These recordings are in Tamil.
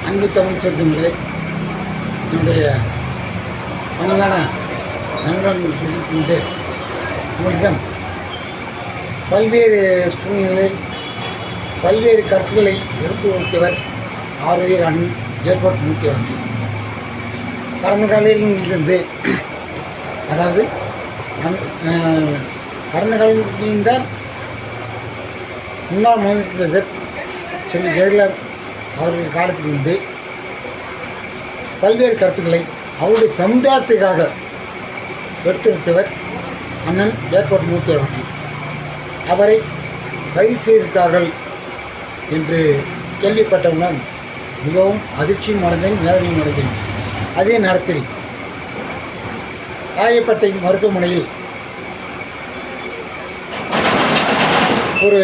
அன்பு தமிழ் சொந்தங்களே, என்னுடைய பணிவான நண்பர்கள் தெரிவித்து உங்களிடம் பல்வேறு சூழ்நிலை பல்வேறு கருத்துக்களை எடுத்து கொடுத்தவர் ஆரோக்கிய அண்ணன் ஏர்போர்ட் மூர்த்தி அவர்கள். கடந்த காலையிலிருந்து அதாவது கடந்த காலையில் முன்னாள் முதலமைச்சர் செல்வி ஜெயலலிதா அவர்கள் காலத்திலிருந்து பல்வேறு கருத்துக்களை அவருடைய சமுதாயத்துக்காக எடுத்துரைத்தவர் அண்ணன் ஏர்போர்ட் மூர்த்தி அவர்கள். அவரை கைது செய்திருக்கார்கள் என்று கேள்விப்பட்டவுடன் மிகவும் அதிர்ச்சியும் அடைந்தேன், வேதனையும் அடைந்தேன். அதே நேரத்தில் ராயப்பேட்டை மருத்துவமனையில் ஒரு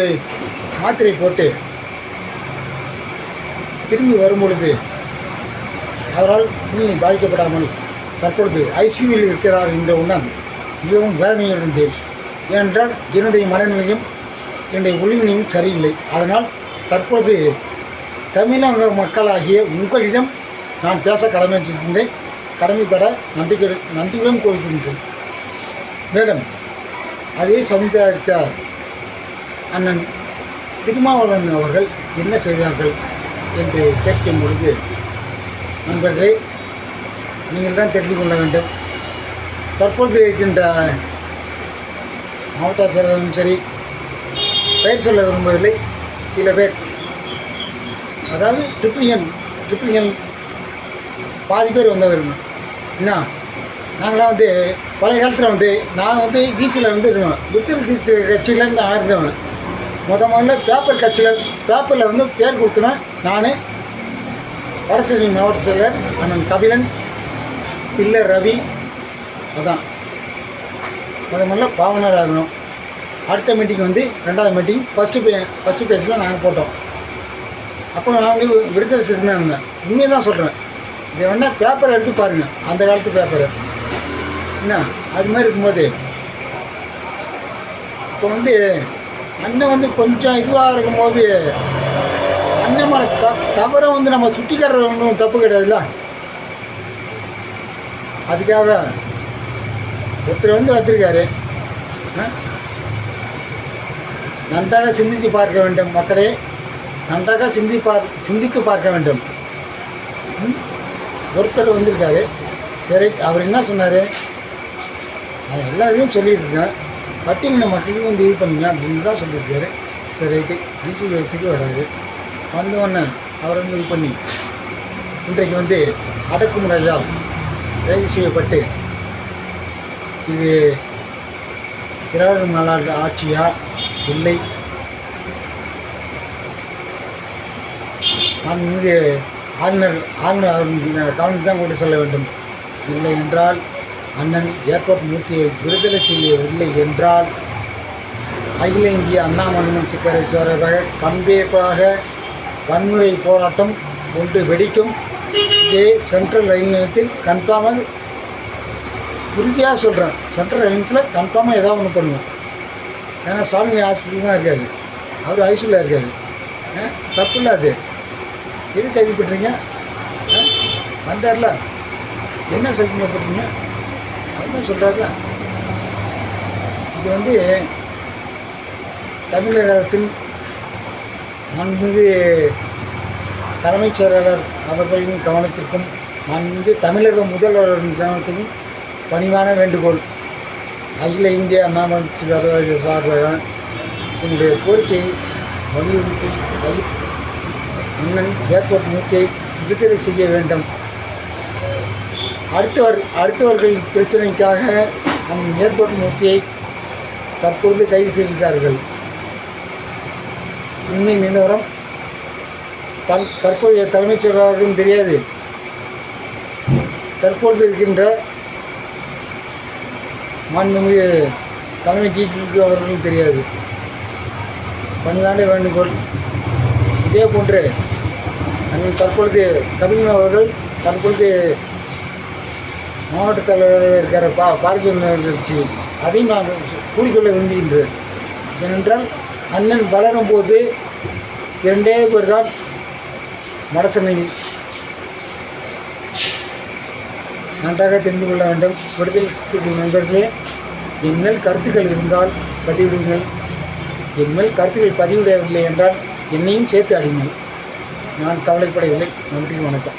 மாத்திரை போட்டு திரும்பி வரும்பொழுது அவரால் உடல்நிலை பாதிக்கப்படாமல் தற்பொழுது ஐசியூவில் இருக்கிறார் என்றவுடன் மிகவும் வேதனையடைந்தேன். ஏனென்றால் என்னுடைய மனநிலையும் என்னுடைய உடல்நிலையும் சரியில்லை. அதனால் தற்பொழுது தமிழக மக்களாகிய உங்களிடம் நான் பேச கடமைப்பட்டிருக்கின்றேன். கடமைப்பட நன்றியுடன் கோருகின்றேன். மேலும் அதே சமுதாயத்த அண்ணன் திருமாவளவன் அவர்கள் என்ன செய்தார்கள் என்று கேட்கும் பொழுது, நண்பர்களே, நீங்கள் தான் தெரிந்து கொள்ள வேண்டும். தற்பொழுது இருக்கின்ற மாவட்ட செயலரும் சரி, பெயர் சொல்ல விரும்பவில்லை, சில பேர் அதாவது ட்ரிபிள் பாதி பேர் வந்தவர். என்ன நாங்களாம் பழைய காலத்தில் நான் வீசியில் இருந்தேன். விருச்சிக கட்சியிலேருந்து ஆயிருந்தவன். முதல்ல பேப்பரில் பேர் கொடுத்தவன் நான். வடசென்னை மாவட்ட செயலர் அண்ணன் கபிலன், பில்லர் ரவி. அதான் முதல்ல பாவனராக இருக்கணும். அடுத்த மீட்டிங் ரெண்டாவது மீட்டிங் ஃபஸ்ட்டு பேஜில் நாங்கள் போட்டோம். அப்போ நான் விடுதலை சிறுத்தையாக இருந்தேன். உண்மையை தான் சொல்கிறேன். இதை வேணால் பேப்பரை எடுத்து பாருங்கள், அந்த காலத்து பேப்பரை. என்ன அது மாதிரி இருக்கும்போது இப்போ அண்ணன் கொஞ்சம் இதுவாக இருக்கும்போது அண்ணன் மேலே தவறை நம்ம சுட்டிக்கார ஒன்றும் தப்பு கிடையாதுல்ல. அதுக்காக ஒருத்தர் வந்திருக்காரு. நன்றாக சிந்தித்து பார்க்க வேண்டும் மக்களே, நன்றாக சிந்தித்து பார்க்க வேண்டும். ஒருத்தர் வந்திருக்காரு. சரி, அவர் என்ன சொன்னார், நான் எல்லா இதையும் சொல்லியிருக்கேன், பட்டியலின மக்களுக்கும் இது பண்ணுங்க அப்படின்னு தான் சொல்லியிருக்காரு. சரி, ரைட்டு. டிசி வயசுக்கு வராரு. வந்தோடனே அவர் இது பண்ணி இன்றைக்கு அடக்குமுறையால் கைது செய்யப்பட்டு இது திராவிட மாநாடு ஆட்சியா இல்லை, நான் ஆளுநர் கவனித்து தான் கூட சொல்ல வேண்டும். இல்லை என்றால் அண்ணன் ஏர்போர்ட் மூர்த்தியை விடுதலை செய்யவில்லை என்றால் அகில இந்திய அண்ணா மனமுத்தி பேரரசாக கண்டிப்பாக வன்முறை போராட்டம் ஒன்று வெடிக்கும். இதே சென்ட்ரல் ரயில் நிலையத்தில் கன்ஃபார்மாக உறுதியாக சொல்கிறேன், சென்ட்ரல் ரயில் நிலையத்தில் கன்ஃபார்மாக ஏதாவது ஒன்று பண்ணுவோம். ஏன்னா சுவாமி ஹாஸ்பிட்டல் தான் இருக்காது, அவர் ஐசியூவில் இருக்காது. தப்பு இல்லை. அது எது கைதுப்பட்டுறீங்க? வந்தார்ல, என்ன சக்திப்பட்டீங்க? அதுதான் சொல்கிறாருல. இது தமிழக அரசின் மாண்புமிகு தலைமைச் செயலாளர் அவர்களின் கவனத்திற்கும் மாண்புமிகு தமிழக முதல்வரின் கவனத்திற்கும் பணிவான வேண்டுகோள். அகில இந்திய அண்ணா மனமுத்தி பேரரசு சார்பாக என்னுடைய கோரிக்கையை வலியுறுத்தி அண்ணன் ஏர்போர்ட் மூர்த்தியை விடுதலை செய்ய வேண்டும். அடுத்தவர்கள் பிரச்சனைக்காக நம் ஏர்போர்ட் மூர்த்தியை தற்பொழுது கைது செய்திருக்கிறார்கள். உண்மை நிலவரம் தற்போதைய தலைமைச் செயலாளருக்கும் தெரியாது, தற்பொழுது இருக்கின்ற மாண்புமிகு தலைமை டிஜிபி அவர்களுக்கும் தெரியாது. பணிவான வேண்டுகோள். இதே போன்று தற்பொழுது கபிலன் அவர்கள் தற்பொழுது மாவட்ட தலைவராக இருக்கிற பாரதிய அதையும் நான் கூறிக்கொள்ள விரும்புகின்றேன். ஏனென்றால் அண்ணன் வளரும் போது 2 பேர் தான் வடசென்னையில் நன்றாக தெரிந்து கொள்ள வேண்டும். விடுதலை சிறுத்தைகள் நண்பர்களே, என் மேல் கருத்துக்கள் இருந்தால் பதிவிடுங்கள். என் மேல் கருத்துக்கள் பதிவிடவில்லை என்றால் என்னையும் சேர்த்து அடிங்கள். நான் கவலைப்படவில்லை. நன்றி, வணக்கம்.